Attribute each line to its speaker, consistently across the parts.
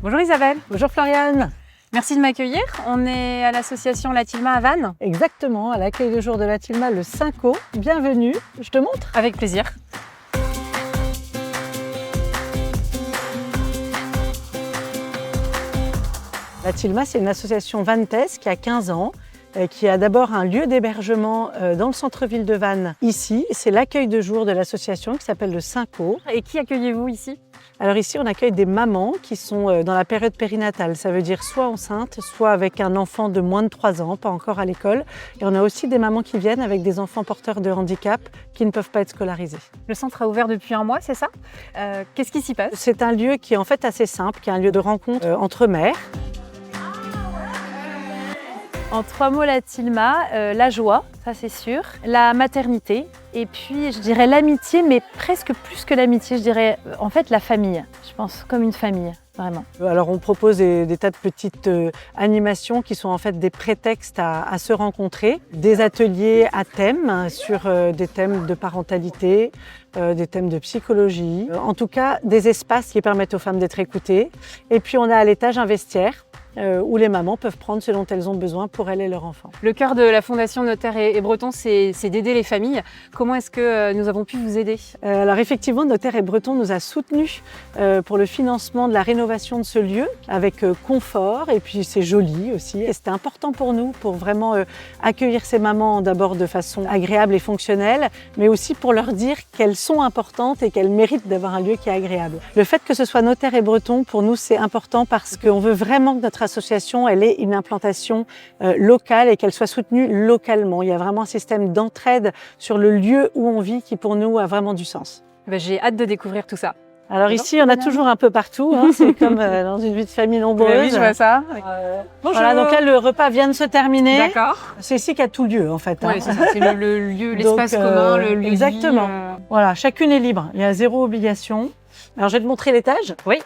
Speaker 1: Bonjour Isabelle.
Speaker 2: Bonjour Floriane.
Speaker 1: Merci de m'accueillir. On est à l'association La Tilma à Vannes.
Speaker 2: Exactement, à l'accueil de jour de La Tilma le 5 août. Bienvenue, je te montre.
Speaker 1: Avec plaisir.
Speaker 2: La Tilma, c'est une association vantaise qui a 15 ans, qui a d'abord un lieu d'hébergement dans le centre-ville de Vannes. Ici, c'est l'accueil de jour de l'association qui s'appelle le 5 août.
Speaker 1: Et qui accueillez-vous ici ?
Speaker 2: Alors ici, on accueille des mamans qui sont dans la période périnatale. Ça veut dire soit enceintes, soit avec un enfant de moins de 3 ans, pas encore à l'école. Et on a aussi des mamans qui viennent avec des enfants porteurs de handicap qui ne peuvent pas être scolarisés.
Speaker 1: Le centre a ouvert depuis un mois, c'est ça ? Qu'est-ce qui s'y passe ?
Speaker 2: C'est un lieu qui est en fait assez simple, qui est un lieu de rencontre entre mères.
Speaker 1: En 3 mots, La Tilma, la joie, ça c'est sûr, la maternité, et puis je dirais l'amitié, mais presque plus que l'amitié, je dirais en fait la famille. Je pense comme une famille, vraiment.
Speaker 2: Alors on propose des tas de petites animations qui sont en fait des prétextes à se rencontrer, des ateliers à thème sur des thèmes de parentalité, des thèmes de psychologie, en tout cas des espaces qui permettent aux femmes d'être écoutées. Et puis on a à l'étage un vestiaire où les mamans peuvent prendre ce dont elles ont besoin pour elles et leurs enfants.
Speaker 1: Le cœur de la Fondation Notaire et Breton, c'est d'aider les familles. Comment est-ce que nous avons pu vous aider ?
Speaker 2: Alors effectivement, Notaire et Breton nous a soutenus pour le financement de la rénovation de ce lieu avec confort, et puis c'est joli aussi. Et c'était important pour nous pour vraiment accueillir ces mamans d'abord de façon agréable et fonctionnelle, mais aussi pour leur dire qu'elles sont importantes et qu'elles méritent d'avoir un lieu qui est agréable. Le fait que ce soit Notaire et Breton, pour nous, c'est important parce qu'on veut vraiment que notre association elle ait une implantation locale et qu'elle soit soutenue localement. Il y a vraiment un système d'entraide sur le lieu où on vit qui pour nous a vraiment du sens.
Speaker 1: J'ai hâte de découvrir tout ça.
Speaker 2: Alors ici, on a toujours un peu partout, hein. C'est comme dans une vie de famille nombreuse.
Speaker 1: Oui, je vois ça.
Speaker 2: Bonjour. Voilà, donc là, le repas vient de se terminer.
Speaker 1: D'accord.
Speaker 2: C'est ici qu'a tout lieu en fait.
Speaker 1: Oui,
Speaker 2: Hein.
Speaker 1: c'est ça, c'est le lieu, l'espace commun, le lieu
Speaker 2: exactement.
Speaker 1: De vie,
Speaker 2: Voilà, chacune est libre, il y a zéro obligation. Alors je vais te montrer l'étage.
Speaker 1: Oui.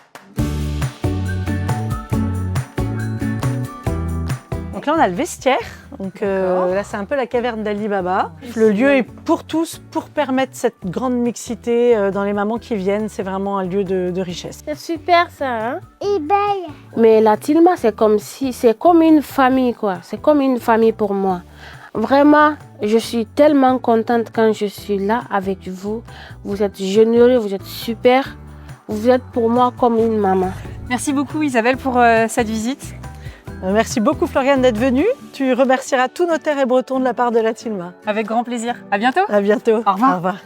Speaker 2: Donc là, on a le vestiaire. Donc là, c'est un peu la caverne d'Ali Baba. Le lieu est pour tous, pour permettre cette grande mixité dans les mamans qui viennent. C'est vraiment un lieu de richesse.
Speaker 3: C'est super ça, hein? Et belle. Mais la Tilma, c'est comme une famille, quoi. C'est comme une famille pour moi. Vraiment, je suis tellement contente quand je suis là avec vous. Vous êtes généreux, vous êtes super. Vous êtes pour moi comme une maman.
Speaker 1: Merci beaucoup Isabelle pour cette visite.
Speaker 2: Merci beaucoup Floriane d'être venue. Tu remercieras tous Notaires et Bretons de la part de La Tilma.
Speaker 1: Avec grand plaisir. À bientôt.
Speaker 2: À bientôt.
Speaker 1: Au revoir.
Speaker 2: Au revoir.